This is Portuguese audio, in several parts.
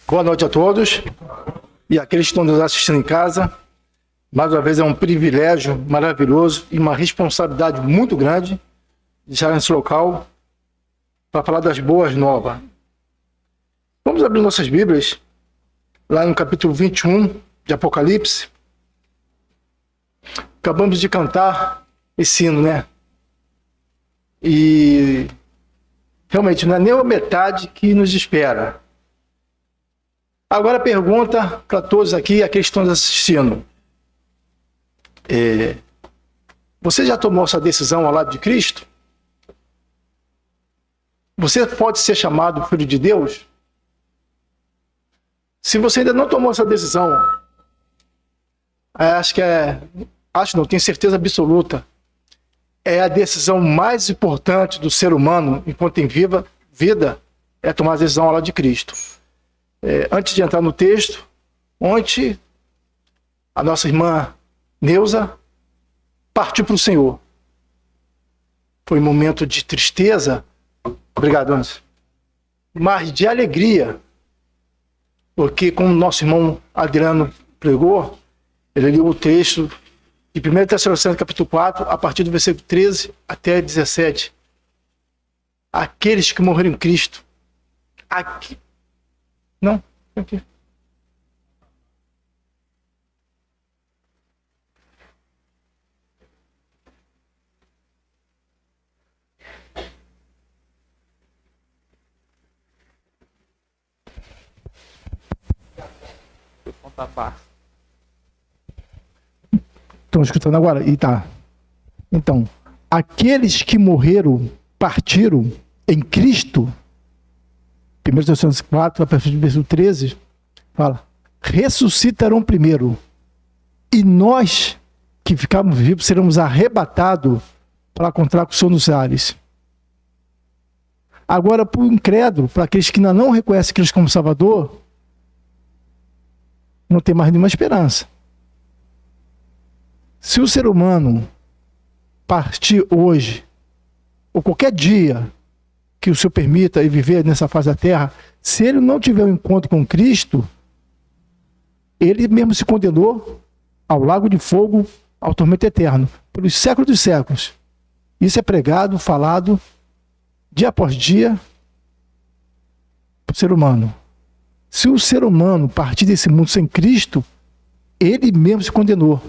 Boa noite a todos e aqueles que estão nos assistindo em casa. Mais uma vez é um privilégio maravilhoso e uma responsabilidade muito grande de estar nesse local para falar das boas novas. Vamos abrir nossas Bíblias lá no capítulo 21 de Apocalipse. Acabamos de cantar esse hino, né? E realmente não é nem a metade que nos espera. Agora a pergunta para todos aqui, aqueles que estão nos assistindo. Você já tomou essa decisão ao lado de Cristo? Você pode ser chamado filho de Deus? Se você ainda não tomou essa decisão, tenho certeza absoluta, é a decisão mais importante do ser humano enquanto tem vida, é tomar a decisão ao lado de Cristo. Antes de entrar no texto, ontem a nossa irmã Neuza partiu para o Senhor. Foi um momento de tristeza, obrigado, Anderson, mas de alegria, porque como nosso irmão Adriano pregou, ele leu o texto de 1 Tessalonicenses capítulo 4, a partir do versículo 13 até 17. Aqueles que morreram em Cristo. Não, aqui. Estão escutando agora? E tá. Então, aqueles que morreram, partiram em Cristo, 1 Tessalonicenses 4, a partir do versículo 13, fala, ressuscitarão primeiro, e nós que ficarmos vivos seremos arrebatados para encontrar com o Senhor nos ares. Agora, para o incrédulo, para aqueles que ainda não reconhecem Cristo como Salvador, não tem mais nenhuma esperança. Se o ser humano partir hoje, ou qualquer dia que o Senhor permita e viver nessa fase da terra, se ele não tiver um encontro com Cristo, ele mesmo se condenou ao lago de fogo, ao tormento eterno, pelos séculos dos séculos. Isso é pregado, falado, dia após dia, para o ser humano. Se o ser humano partir desse mundo sem Cristo, ele mesmo se condenou.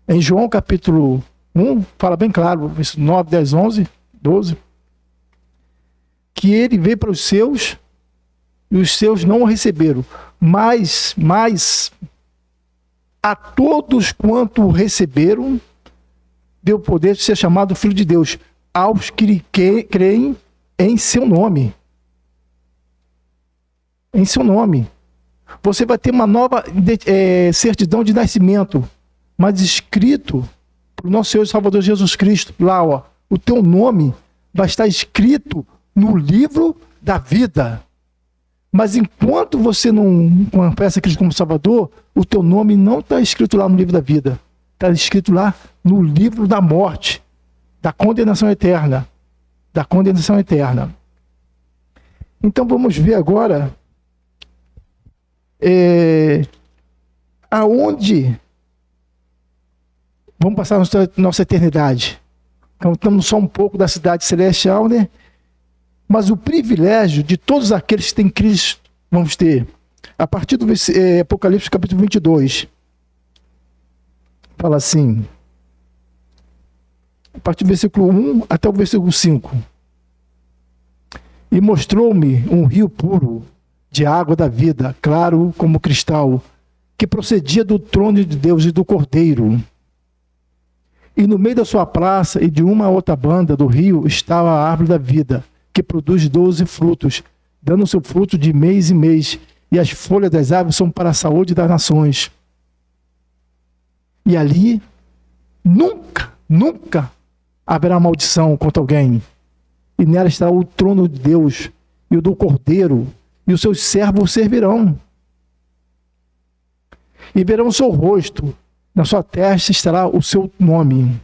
Em João capítulo 1, fala bem claro, versículo 9, 10, 11, 12, que ele veio para os seus, e os seus não o receberam. Mas a todos quanto o receberam, deu poder de ser chamado Filho de Deus, aos que creem em seu nome. Em seu nome. Você vai ter uma nova certidão de nascimento, mas escrito para o nosso Senhor e Salvador Jesus Cristo. Lá, ó, o teu nome vai estar escrito no livro da vida. Mas enquanto você não confessa Cristo como Salvador, o teu nome não está escrito lá no livro da vida. Está escrito lá no livro da morte, da condenação eterna. Da condenação eterna. Então vamos ver agora aonde vamos passar nossa eternidade. Cantamos só um pouco da cidade celestial, né? Mas o privilégio de todos aqueles que têm Cristo vamos ter. A partir do Apocalipse capítulo 22, fala assim, a partir do versículo 1 até o versículo 5. E mostrou-me um rio puro de água da vida, claro como cristal, que procedia do trono de Deus e do Cordeiro. E no meio da sua praça e de uma outra banda do rio estava a árvore da vida, que produz 12 frutos, dando seu fruto de mês em mês, e as folhas das árvores são para a saúde das nações. E ali nunca haverá maldição contra alguém. E nela estará o trono de Deus e o do Cordeiro, e os seus servos servirão. E verão o seu rosto, na sua testa estará o seu nome.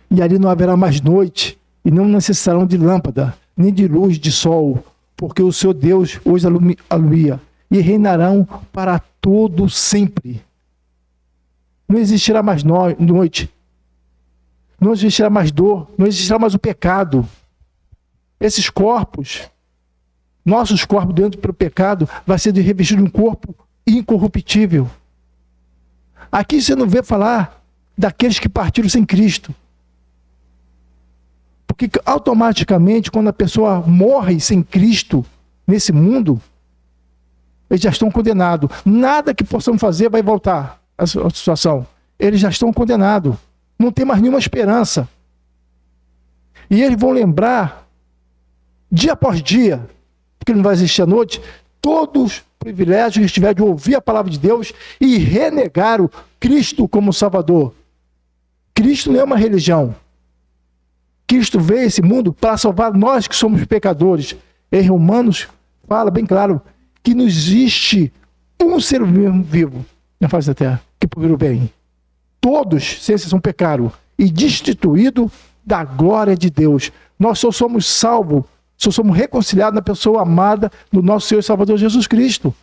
E ali não haverá mais noite, e não necessitarão de lâmpada, nem de luz de sol, porque o seu Deus os alumia, e reinarão para todo sempre. Não existirá mais noite, não existirá mais dor, não existirá mais o pecado. Esses corpos, nossos corpos dentro do pecado, vai ser revestido de um corpo incorruptível. Aqui você não vê falar daqueles que partiram sem Cristo. Porque automaticamente, quando a pessoa morre sem Cristo nesse mundo, eles já estão condenados. Nada que possamos fazer vai voltar a situação. Eles já estão condenados. Não tem mais nenhuma esperança. E eles vão lembrar, dia após dia, porque não vai existir a noite, todos os privilégios que eles tiveram de ouvir a palavra de Deus e renegaram Cristo como Salvador. Cristo não é uma religião. Cristo veio a esse mundo para salvar nós que somos pecadores. Em Romanos fala bem claro que não existe um ser vivo na face da terra que procurou o bem. Todos, sem exceção, pecaram e destituídos da glória de Deus. Nós só somos salvos, só somos reconciliados na pessoa amada do nosso Senhor e Salvador Jesus Cristo.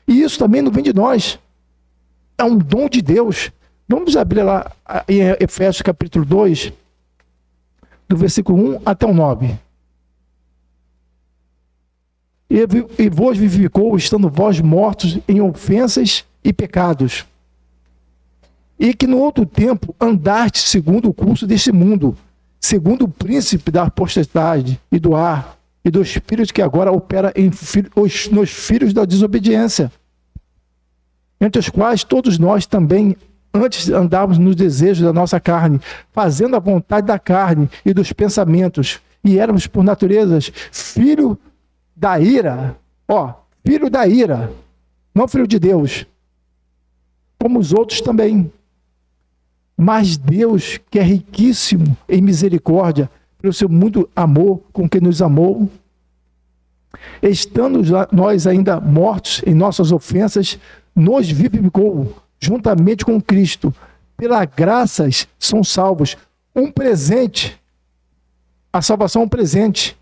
E isso também não vem de nós. É um dom de Deus. Vamos abrir lá em Efésios capítulo 2, do versículo 1 até o 9. E vos vivificou, estando vós mortos em ofensas e pecados, e que no outro tempo andaste segundo o curso deste mundo, segundo o príncipe da potestade e do ar, e do espírito que agora opera nos filhos da desobediência, entre os quais todos nós também antes andávamos nos desejos da nossa carne, fazendo a vontade da carne e dos pensamentos, e éramos por natureza filho da ira, filho da ira, não filho de Deus, como os outros também. Mas Deus, que é riquíssimo em misericórdia, pelo seu muito amor com que nos amou, estando nós ainda mortos em nossas ofensas, nos vivificou juntamente com Cristo. Pela graças são salvos. Um presente. A salvação é um presente.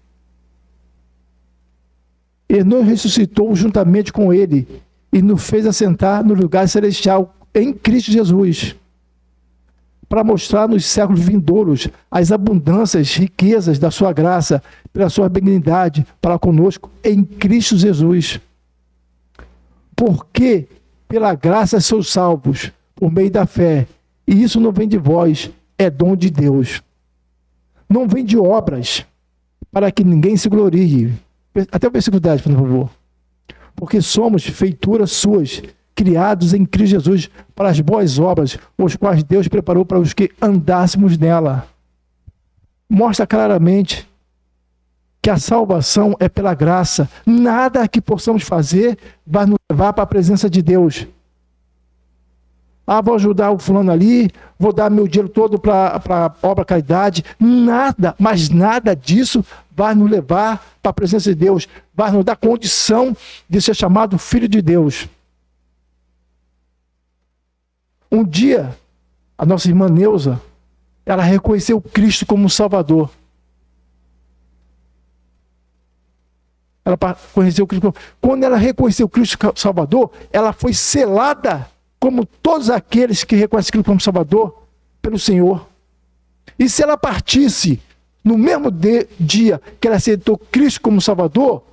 E nos ressuscitou juntamente com Ele e nos fez assentar no lugar celestial em Cristo Jesus, para mostrar nos séculos vindouros as abundâncias, riquezas da sua graça, pela sua benignidade para conosco em Cristo Jesus. Porque pela graça sois salvos, por meio da fé, e isso não vem de vós, é dom de Deus. Não vem de obras, para que ninguém se glorie. Até o versículo 10, por favor. Porque somos feituras suas, criados em Cristo Jesus para as boas obras, os quais Deus preparou para os que andássemos nela. Mostra claramente que a salvação é pela graça. Nada que possamos fazer vai nos levar para a presença de Deus. Vou ajudar o fulano ali, vou dar meu dinheiro todo para a obra caridade. Nada, mas nada disso vai nos levar para a presença de Deus. Vai nos dar condição de ser chamado filho de Deus. Um dia, a nossa irmã Neuza, ela reconheceu Cristo como Salvador. Ela conheceu Cristo. Quando ela reconheceu Cristo como Salvador, ela foi selada, como todos aqueles que reconhecem Cristo como Salvador, pelo Senhor. E se ela partisse no mesmo dia que ela aceitou Cristo como Salvador,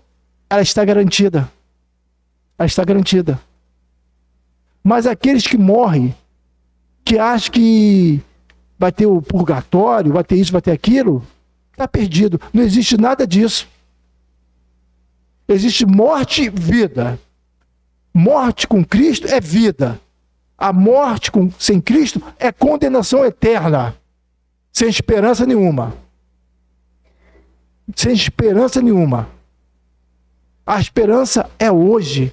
ela está garantida. Ela está garantida. Mas aqueles que morrem, que acham que vai ter o purgatório, vai ter isso, vai ter aquilo, está perdido. Não existe nada disso. Existe morte e vida. Morte com Cristo é vida. A morte sem Cristo é condenação eterna. Sem esperança nenhuma. Sem esperança nenhuma. A esperança é hoje.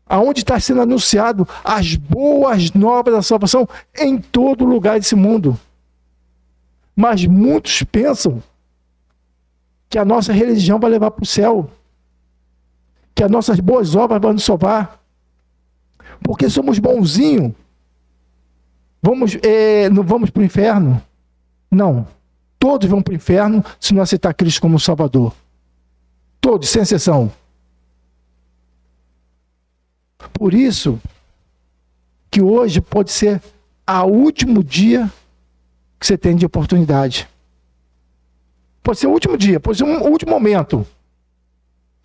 Aonde está sendo anunciado as boas novas da salvação em todo lugar desse mundo. Mas muitos pensam que a nossa religião vai levar para o céu, que as nossas boas obras vão nos salvar, porque somos bonzinhos, não vamos para o inferno. Não. todos vão para o inferno se não aceitar Cristo como Salvador. Todos, sem exceção. Por isso que hoje pode ser o último dia que você tem de oportunidade. Pode ser o último dia, pode ser o último momento.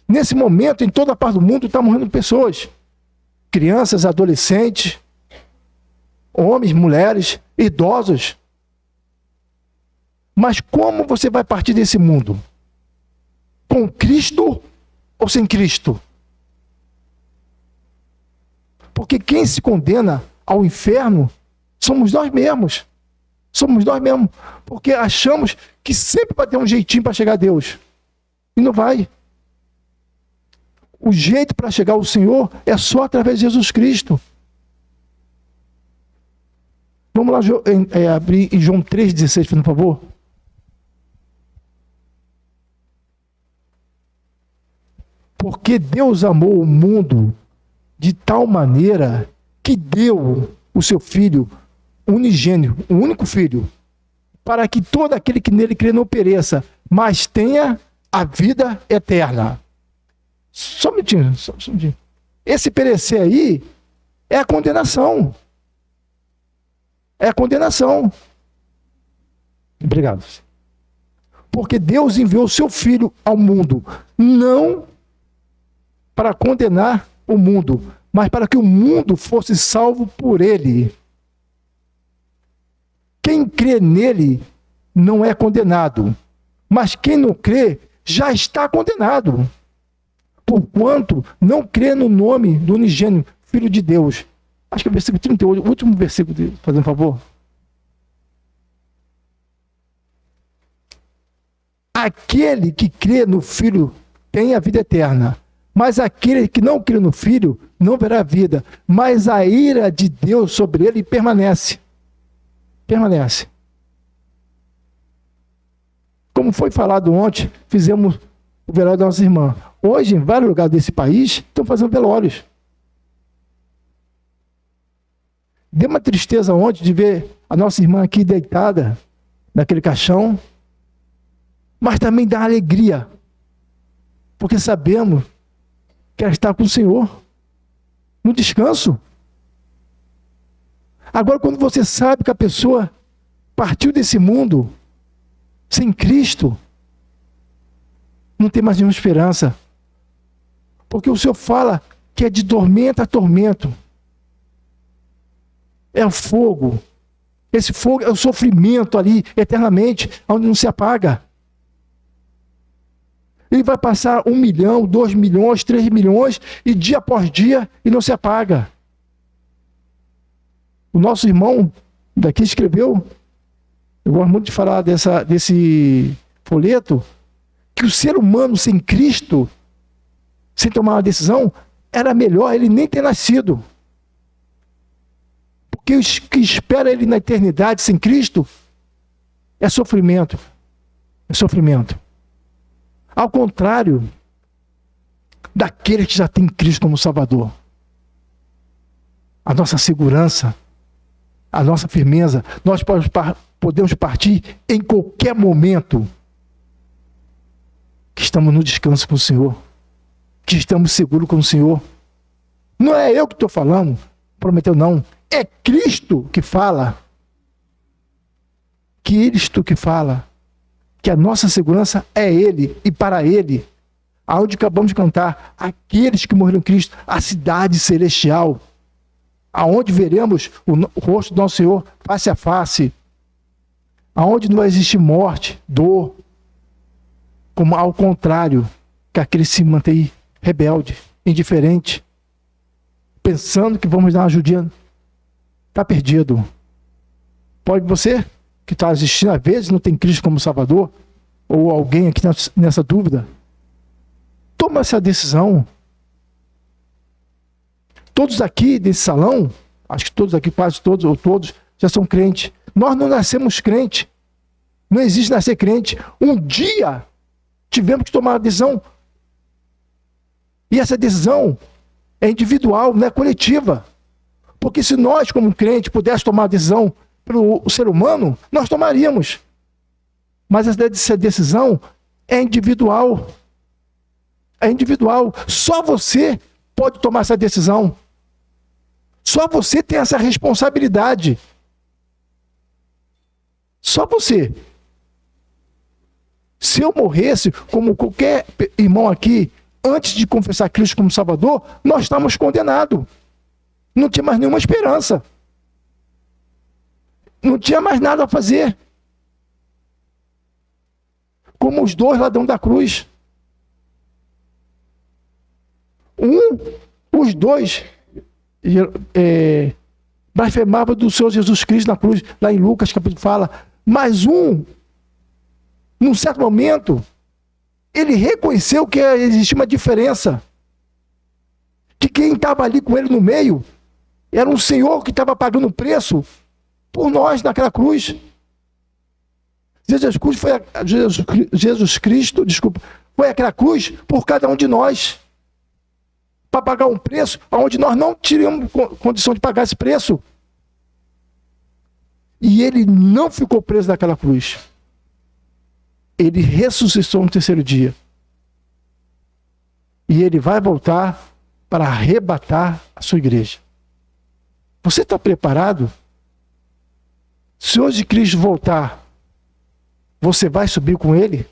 Nesse momento, em toda parte do mundo, está morrendo pessoas. Crianças, adolescentes, homens, mulheres, idosos. Mas como você vai partir desse mundo? Com Cristo ou sem Cristo? Porque quem se condena ao inferno somos nós mesmos. Somos nós mesmos. Porque achamos que sempre vai ter um jeitinho para chegar a Deus. E não vai. O jeito para chegar ao Senhor é só através de Jesus Cristo. Vamos lá abrir em João 3,16, por favor. Porque Deus amou o mundo de tal maneira que deu o seu Filho unigênito, o único Filho, para que todo aquele que nele crê não pereça, mas tenha a vida eterna. Só um minutinho, só um minutinho. Esse perecer aí é a condenação. É a condenação. Obrigado. Porque Deus enviou o seu Filho ao mundo, não para condenar o mundo, mas para que o mundo fosse salvo por ele. Quem crê nele não é condenado, mas quem não crê já está condenado, porquanto não crê no nome do unigênito Filho de Deus. Acho que é o versículo 38, o último versículo, fazendo um favor. Aquele que crê no Filho tem a vida eterna, mas aquele que não crê no Filho não verá a vida, mas a ira de Deus sobre ele permanece. Permanece. Como foi falado ontem, fizemos o velório da nossa irmã. Hoje, em vários lugares desse país, estão fazendo velórios. Deu uma tristeza ontem de ver a nossa irmã aqui deitada naquele caixão, mas também dá alegria, porque sabemos que ela está com o Senhor, no descanso. Agora, quando você sabe que a pessoa partiu desse mundo sem Cristo, não tem mais nenhuma esperança. Porque o Senhor fala que é de tormento a tormento. É o fogo. Esse fogo é o sofrimento ali, eternamente, onde não se apaga. Ele vai passar 1 milhão, 2 milhões, 3 milhões, e dia após dia, e não se apaga. O nosso irmão daqui escreveu, eu gosto muito de falar desse folheto, que o ser humano sem Cristo, sem tomar uma decisão, era melhor ele nem ter nascido. Porque o que espera ele na eternidade sem Cristo é sofrimento. É sofrimento. Ao contrário daquele que já tem Cristo como Salvador. A nossa segurança, a nossa firmeza, nós podemos partir em qualquer momento que estamos no descanso com o Senhor, que estamos seguros com o Senhor. Não é eu que estou falando, prometeu não, é Cristo que fala. Cristo que fala que a nossa segurança é Ele e para Ele. Aonde acabamos de cantar, aqueles que morreram em Cristo, a cidade celestial, aonde veremos o rosto do nosso Senhor face a face, aonde não vai existir morte, dor, como ao contrário, que aquele se mantém rebelde, indiferente, pensando que vamos dar uma ajudinha, está perdido. Pode você, que está assistindo, às vezes não tem Cristo como Salvador, ou alguém aqui nessa dúvida, toma essa decisão. Todos aqui desse salão, acho que todos aqui, quase todos ou todos, já são crentes. Nós não nascemos crente. Não existe nascer crente. Um dia tivemos que tomar uma decisão. E essa decisão é individual, não é coletiva. Porque se nós, como crente, pudéssemos tomar a decisão pelo ser humano, nós tomaríamos. Mas essa decisão é individual. É individual. Só você pode tomar essa decisão. Só você tem essa responsabilidade. Só você. Se eu morresse, como qualquer irmão aqui, antes de confessar Cristo como Salvador, nós estamos condenados. Não tinha mais nenhuma esperança. Não tinha mais nada a fazer. Como os dois ladrões da cruz. Os dois blasfemavam do Senhor Jesus Cristo na cruz, lá em Lucas capítulo fala, mas num certo momento, ele reconheceu que existia uma diferença, que quem estava ali com ele no meio, era um Senhor que estava pagando o preço por nós naquela cruz. Jesus Cristo foi aquela cruz por cada um de nós, para pagar um preço onde nós não teríamos condição de pagar esse preço. E ele não ficou preso naquela cruz. Ele ressuscitou no terceiro dia. E ele vai voltar para arrebatar a sua igreja. Você está preparado? Se hoje Cristo voltar, você vai subir com ele?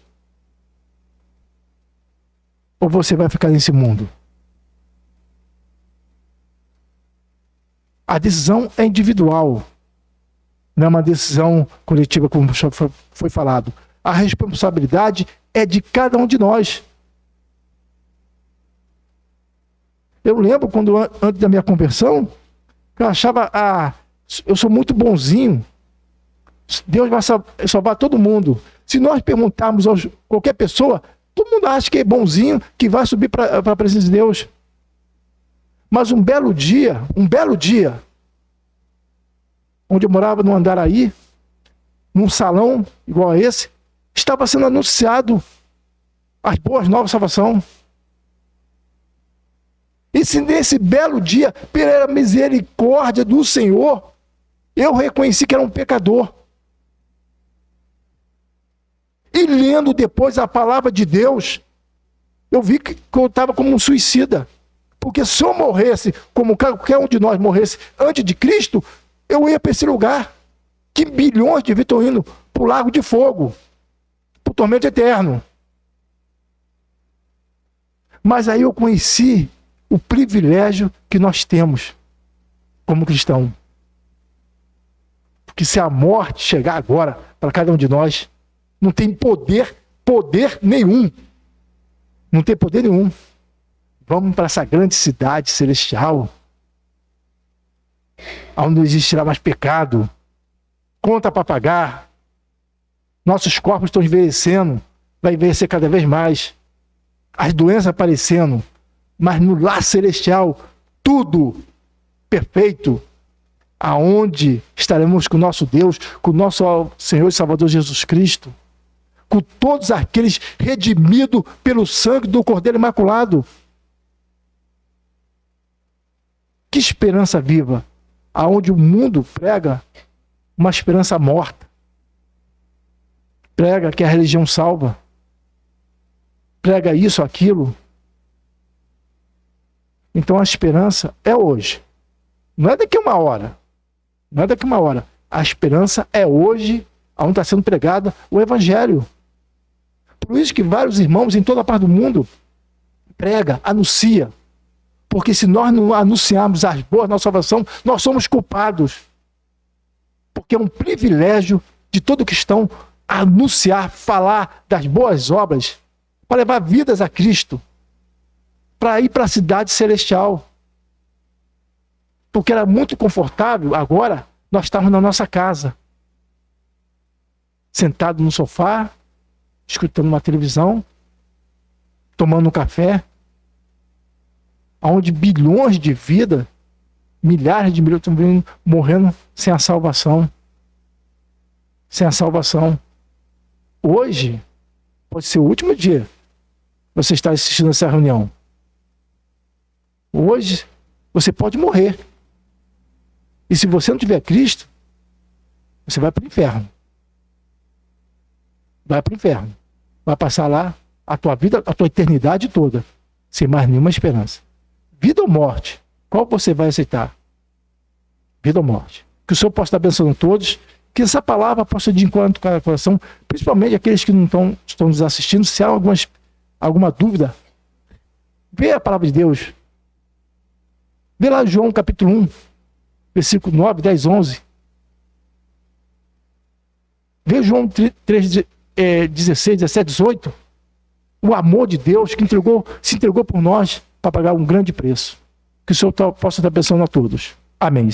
Ou você vai ficar nesse mundo? A decisão é individual. Não é uma decisão coletiva, como foi falado. A responsabilidade é de cada um de nós. Eu lembro quando, antes da minha conversão, eu achava, eu sou muito bonzinho. Deus vai salvar todo mundo. Se nós perguntarmos a qualquer pessoa, todo mundo acha que é bonzinho, que vai subir para a presença de Deus. Mas um belo dia, onde eu morava no Andaraí, num salão igual a esse, estava sendo anunciado as boas novas de salvação. E se nesse belo dia, pela misericórdia do Senhor, eu reconheci que era um pecador. E lendo depois a palavra de Deus, eu vi que eu estava como um suicida. Porque se eu morresse, como qualquer um de nós morresse antes de Cristo, eu ia para esse lugar. Que bilhões de vidas estão indo para o lago de fogo, para o tormento eterno. Mas aí eu conheci o privilégio que nós temos como cristão. Porque se a morte chegar agora para cada um de nós, não tem poder nenhum. Não tem poder nenhum. Vamos para essa grande cidade celestial, onde não existirá mais pecado, conta para pagar, nossos corpos estão envelhecendo, vai envelhecer cada vez mais, as doenças aparecendo, mas no lar celestial, tudo perfeito, aonde estaremos com o nosso Deus, com o nosso Senhor e Salvador Jesus Cristo, com todos aqueles redimidos pelo sangue do Cordeiro Imaculado. Que esperança viva, aonde o mundo prega uma esperança morta. Prega que a religião salva. Prega isso, aquilo. Então a esperança é hoje. Não é daqui a uma hora. Não é daqui a uma hora. A esperança é hoje, onde está sendo pregado o Evangelho. Por isso que vários irmãos em toda a parte do mundo prega, anuncia. Porque se nós não anunciarmos as boas da nossa salvação, nós somos culpados. Porque é um privilégio de todo cristão anunciar, falar das boas obras, para levar vidas a Cristo, para ir para a cidade celestial. Porque era muito confortável, agora, nós estamos na nossa casa, sentado no sofá, escutando uma televisão, tomando um café, onde bilhões de vidas, milhares de milhões estão morrendo sem a salvação. Sem a salvação. Hoje, pode ser o último dia que você está assistindo essa reunião. Hoje, você pode morrer. E se você não tiver Cristo, você vai para o inferno. vai para o inferno. Vai passar lá a tua vida, a tua eternidade toda, sem mais nenhuma esperança. Vida ou morte? Qual você vai aceitar? Vida ou morte? Que o Senhor possa estar abençoando todos, que essa palavra possa ir de encontro com o coração, principalmente aqueles que não estão nos assistindo. Se há alguma dúvida, vê a palavra de Deus. Vê lá João capítulo 1, versículo 9, 10, 11. Vê João 3, 16, 17, 18. O amor de Deus que se entregou por nós para pagar um grande preço. Que o Senhor possa estar abençoando a todos. Amém.